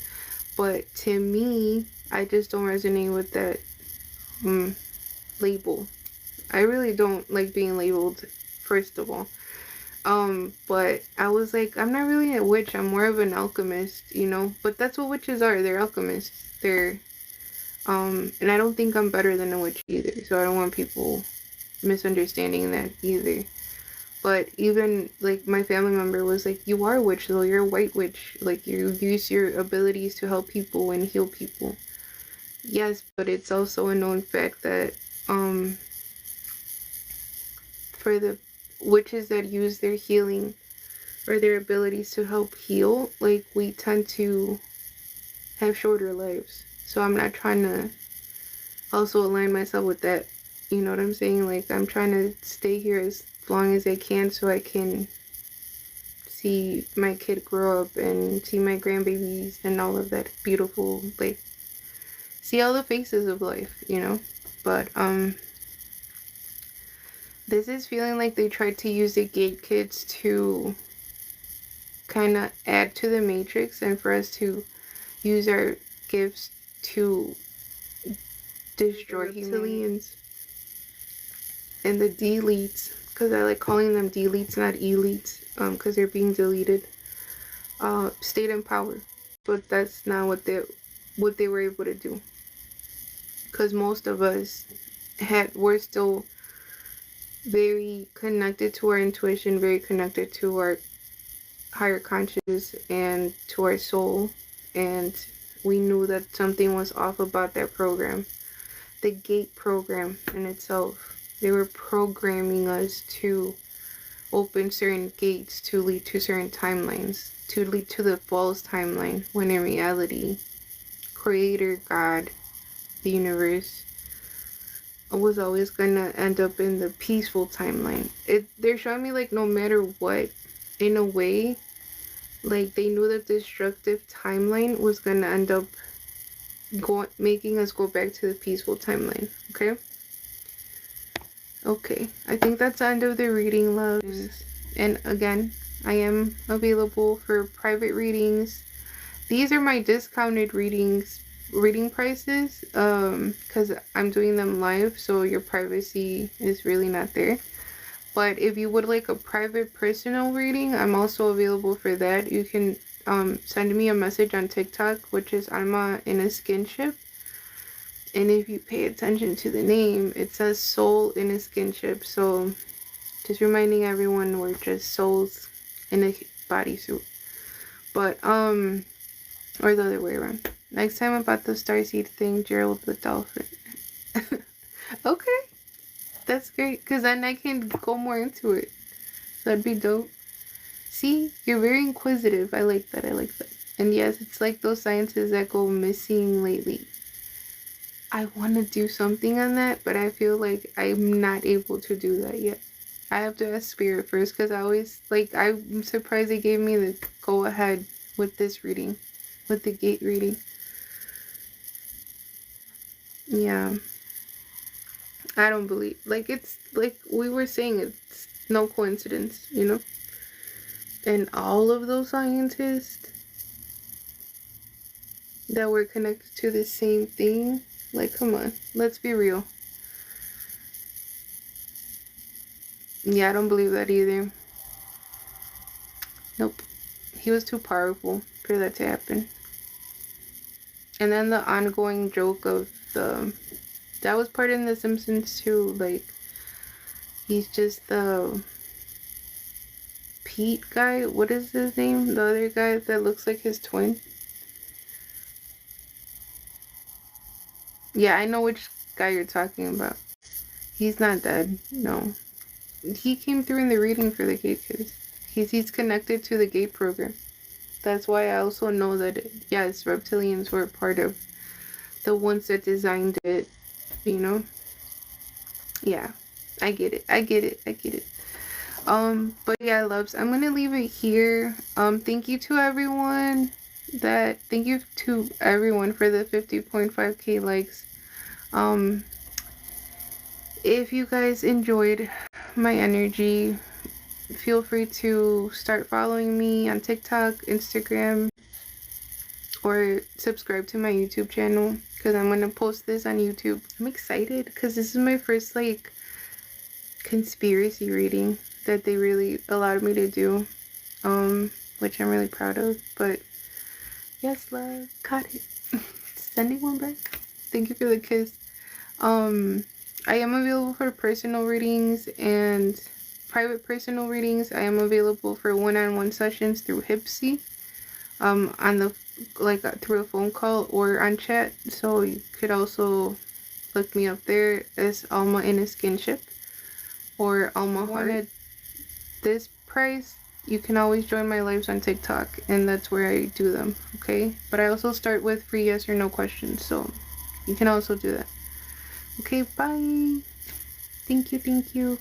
Speaker 1: but to me, I just don't resonate with that label. I really don't like being labeled, first of all. But I was like, I'm not really a witch, I'm more of an alchemist, you know? But that's what witches are, they're alchemists. They're and I don't think I'm better than a witch either, so I don't want people misunderstanding that either. But even, like, my family member was like, you are a witch though, you're a white witch. Like, you use your abilities to help people and heal people. Yes, but it's also a known fact that, for the witches that use their healing or their abilities to help heal, like, we tend to have shorter lives. So I'm not trying to also align myself with that. You know what I'm saying? Like, I'm trying to stay here as long as I can so I can see my kid grow up and see my grandbabies and all of that beautiful, like, see all the faces of life, you know? But, this is feeling like they tried to use the G.A.T.E kids to kind of add to the matrix and for us to use our gifts to destroy reptilians and the deletes, because I like calling them deletes, not elites, because they're being deleted, stayed in power. But that's not what they were able to do, because most of us were still very connected to our intuition, very connected to our higher conscious and to our soul, and we knew that something was off about that program. The GATE program in itself, they were programming us to open certain gates to lead to certain timelines, to lead to the false timeline, when in reality, Creator, God, the universe, was always gonna end up in the peaceful timeline. They're showing me like no matter what, in a way, like they knew that destructive timeline was gonna end up making us go back to the peaceful timeline. Okay, I think that's the end of the reading, loves. And again, I am available for private readings. These are my discounted reading prices, because I'm doing them live, so your privacy is really not there. But if you would like a private personal reading, I'm also available for that. You can send me a message on TikTok, which is Alma in a Skinship. And if you pay attention to the name, it says soul in a skinship. So just reminding everyone, we're just souls in a bodysuit. But or the other way around. Next time about the starseed thing, Gerald the dolphin. Okay, that's great, because then I can go more into it. That'd be dope. See, you're very inquisitive. I like that. And yes, it's like those sciences that go missing lately. I want to do something on that, but I feel like I'm not able to do that yet. I have to ask Spirit first, because I always, like, I'm surprised they gave me the go ahead with this reading, with the GATE reading. Yeah. I don't believe, like, it's, like we were saying, it's no coincidence, you know? And all of those scientists that were connected to the same thing, like, come on, let's be real. Yeah, I don't believe that either. Nope. He was too powerful for that to happen. And then the ongoing joke of that was part in The Simpsons too, like, he's just the Pete guy, what is his name? The other guy that looks like his twin. Yeah, I know which guy you're talking about. He's not dead, no. He came through in the reading for the GATE kids. He's connected to the GATE program. That's why I also know that, yes, reptilians were part of the ones that designed it, you know? Yeah, I get it. But yeah, loves, I'm gonna leave it here. Thank you to everyone for the 50.5k likes. If you guys enjoyed my energy, feel free to start following me on TikTok, Instagram, or subscribe to my YouTube channel, because I'm gonna post this on YouTube. I'm excited because this is my first like conspiracy reading that they really allowed me to do, which I'm really proud of. But yes, love, got it. Sending one back. Thank you for the kiss. I am available for personal readings and private personal readings. I am available for one-on-one sessions through Hipsy, on the through a phone call or on chat. So you could also look me up there as Alma in a Skinship or Alma Heart. At this price, you can always join my lives on TikTok, and that's where I do them. Okay, but I also start with free yes or no questions, so you can also do that. Okay, bye. Thank you.